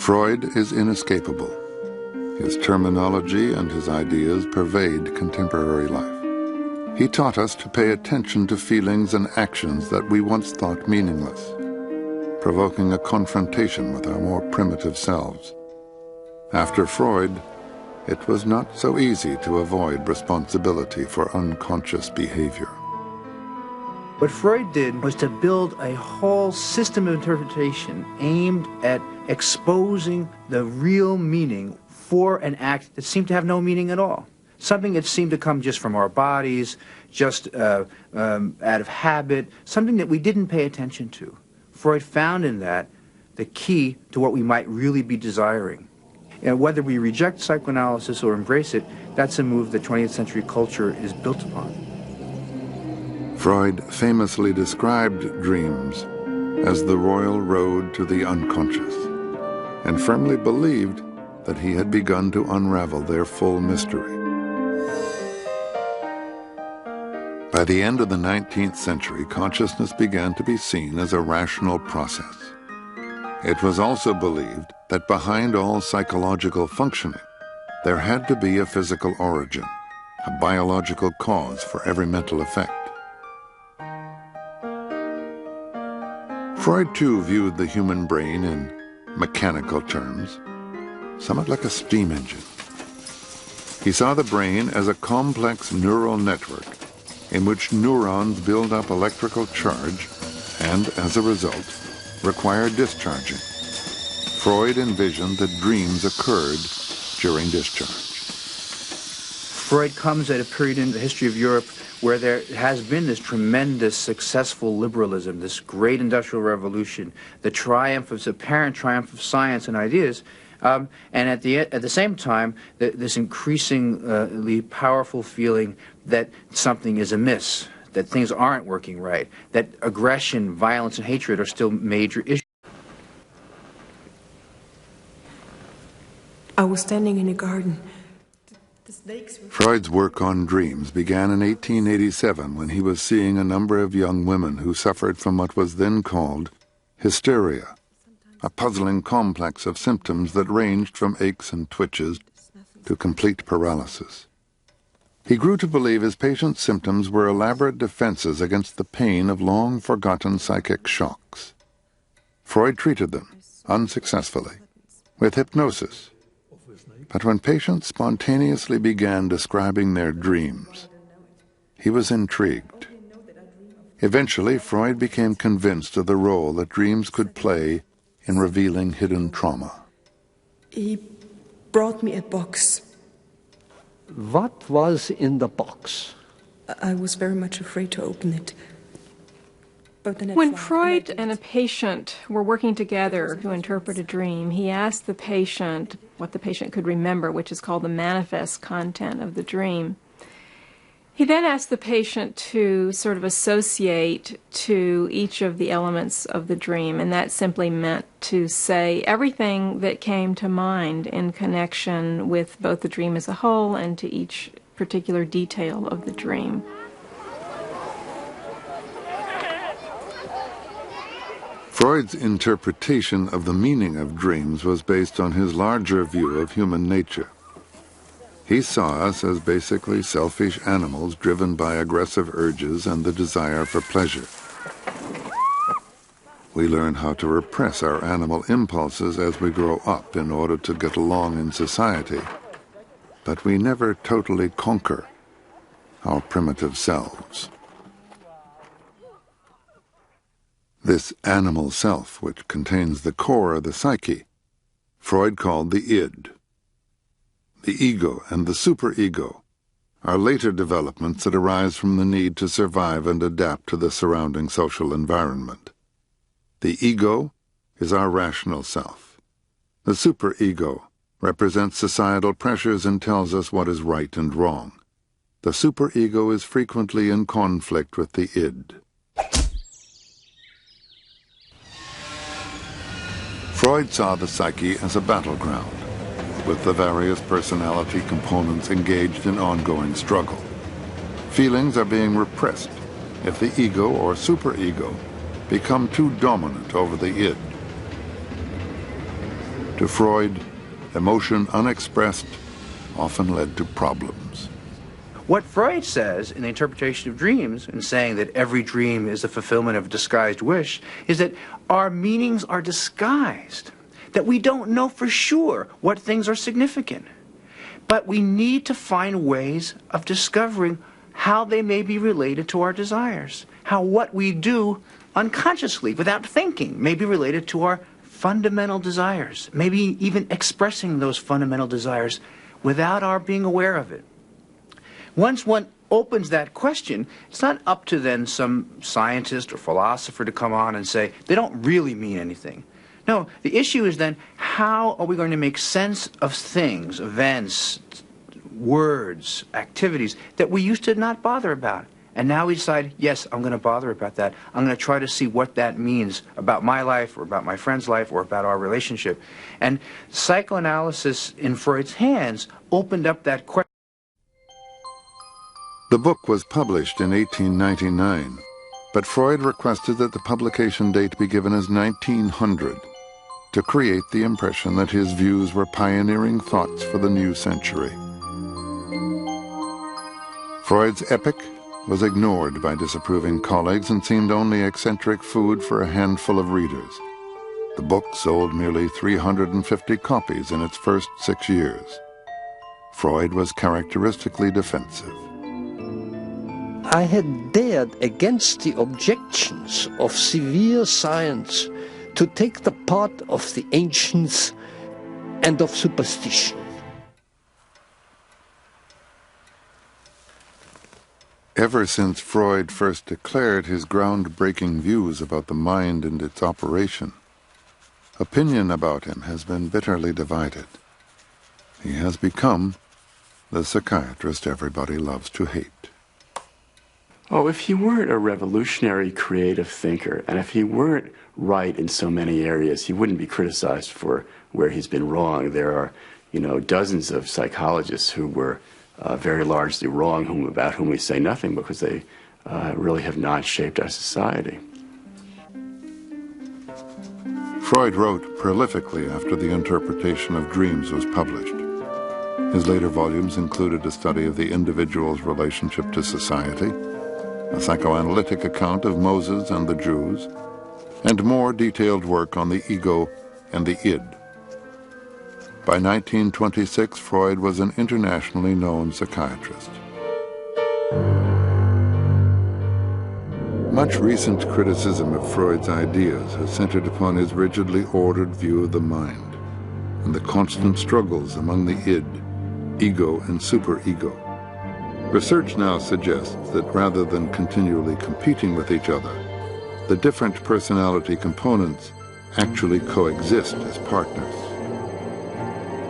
Freud is inescapable. His terminology and his ideas pervade contemporary life. He taught us to pay attention to feelings and actions that we once thought meaningless, provoking a confrontation with our more primitive selves. After Freud, it was not so easy to avoid responsibility for unconscious behavior. What Freud did was to build a whole system of interpretation aimed at exposing the real meaning for an act that seemed to have no meaning at all. Something that seemed to come just from our bodies, just out of habit, something that we didn't pay attention to. Freud found in that the key to what we might really be desiring. And whether we reject psychoanalysis or embrace it, that's a move that 20th century culture is built upon. Freud famously described dreams as the royal road to the unconscious, and firmly believed that he had begun to unravel their full mystery. By the end of the 19th century, consciousness began to be seen as a rational process. It was also believed that behind all psychological functioning, there had to be a physical origin, a biological cause for every mental effect. Freud, too, viewed the human brain in mechanical terms, somewhat like a steam engine. He saw the brain as a complex neural network in which neurons build up electrical charge and, as a result, require discharging. Freud envisioned that dreams occurred during discharge. Freud comes at a period in the history of Europe where there has been this tremendous successful liberalism, this great industrial revolution, the apparent triumph of science and ideas, and at the same time, this increasingly powerful feeling that something is amiss, that things aren't working right, that aggression, violence, and hatred are still major issues. I was standing in a garden. Freud's work on dreams began in 1887 when he was seeing a number of young women who suffered from what was then called hysteria, a puzzling complex of symptoms that ranged from aches and twitches to complete paralysis. He grew to believe his patients' symptoms were elaborate defenses against the pain of long-forgotten psychic shocks. Freud treated them, unsuccessfully, with hypnosis. But when patients spontaneously began describing their dreams, he was intrigued. Eventually, Freud became convinced of the role that dreams could play in revealing hidden trauma. He brought me a box. What was in the box? I was very much afraid to open it. When Freud and a patient were working together to interpret a dream, he asked the patient what the patient could remember, which is called the manifest content of the dream. He then asked the patient to sort of associate to each of the elements of the dream, and that simply meant to say everything that came to mind in connection with both the dream as a whole and to each particular detail of the dream. Freud's interpretation of the meaning of dreams was based on his larger view of human nature. He saw us as basically selfish animals driven by aggressive urges and the desire for pleasure. We learn how to repress our animal impulses as we grow up in order to get along in society, but we never totally conquer our primitive selves. This animal self, which contains the core of the psyche, Freud called the id. The ego and the superego are later developments that arise from the need to survive and adapt to the surrounding social environment. The ego is our rational self. The superego represents societal pressures and tells us what is right and wrong. The superego is frequently in conflict with the id. Freud saw the psyche as a battleground, with the various personality components engaged in ongoing struggle. Feelings are being repressed if the ego or superego become too dominant over the id. To Freud, emotion unexpressed often led to problems. What Freud says in the interpretation of dreams, in saying that every dream is the fulfillment of a disguised wish, is that our meanings are disguised, that we don't know for sure what things are significant. But we need to find ways of discovering how they may be related to our desires, how what we do unconsciously, without thinking, may be related to our fundamental desires, maybe even expressing those fundamental desires without our being aware of it. Once one opens that question, it's not up to then some scientist or philosopher to come on and say, they don't really mean anything. No, the issue is then, how are we going to make sense of things, events, words, activities that we used to not bother about? And now we decide, yes, I'm going to bother about that. I'm going to try to see what that means about my life or about my friend's life or about our relationship. And psychoanalysis in Freud's hands opened up that question. The book was published in 1899, but Freud requested that the publication date be given as 1900 to create the impression that his views were pioneering thoughts for the new century. Freud's epic was ignored by disapproving colleagues and seemed only eccentric food for a handful of readers. The book sold merely 350 copies in its first 6 years. Freud was characteristically defensive. I had dared, against the objections of severe science, to take the part of the ancients and of superstition. Ever since Freud first declared his groundbreaking views about the mind and its operation, opinion about him has been bitterly divided. He has become the psychiatrist everybody loves to hate. Oh, if he weren't a revolutionary creative thinker, and if he weren't right in so many areas, he wouldn't be criticized for where he's been wrong. There are, dozens of psychologists who were very largely wrong, about whom we say nothing, because they really have not shaped our society. Freud wrote prolifically after the interpretation of dreams was published. His later volumes included a study of the individual's relationship to society, a psychoanalytic account of Moses and the Jews, and more detailed work on the ego and the id. By 1926, Freud was an internationally known psychiatrist. Much recent criticism of Freud's ideas has centered upon his rigidly ordered view of the mind and the constant struggles among the id, ego, and superego. Research now suggests that rather than continually competing with each other, the different personality components actually coexist as partners.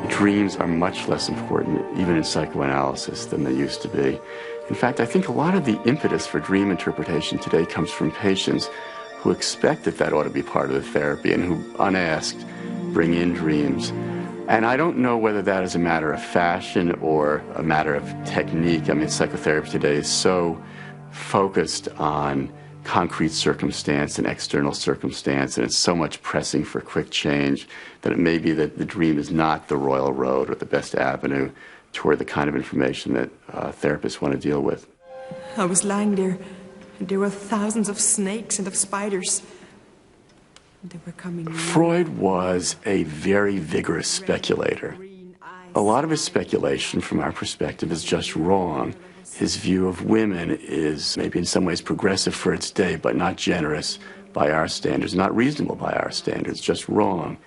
Dreams are much less important, even in psychoanalysis, than they used to be. In fact, I think a lot of the impetus for dream interpretation today comes from patients who expect that ought to be part of the therapy and who, unasked, bring in dreams. And I don't know whether that is a matter of fashion or a matter of technique. I mean, psychotherapy today is so focused on concrete circumstance and external circumstance, and it's so much pressing for quick change that it may be that the dream is not the royal road or the best avenue toward the kind of information that therapists want to deal with. I was lying there, and there were thousands of snakes and of spiders. They were coming near. Freud was a very vigorous speculator. A lot of his speculation, from our perspective, is just wrong. His view of women is maybe in some ways progressive for its day, but not generous by our standards, not reasonable by our standards, just wrong.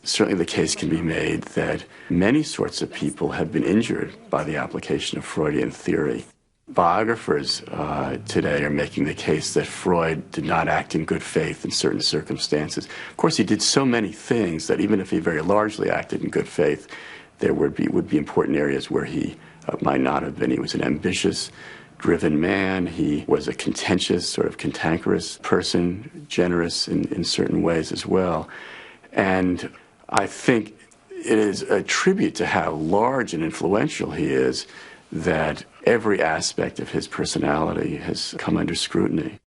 Certainly the case can be made that many sorts of people have been injured by the application of Freudian theory. Biographers today are making the case that Freud did not act in good faith in certain circumstances. Of course, he did so many things that even if he very largely acted in good faith, there would be important areas where he might not have been. He was an ambitious, driven man. He was a contentious, sort of cantankerous person, generous in certain ways as well. And I think it is a tribute to how large and influential he is that every aspect of his personality has come under scrutiny.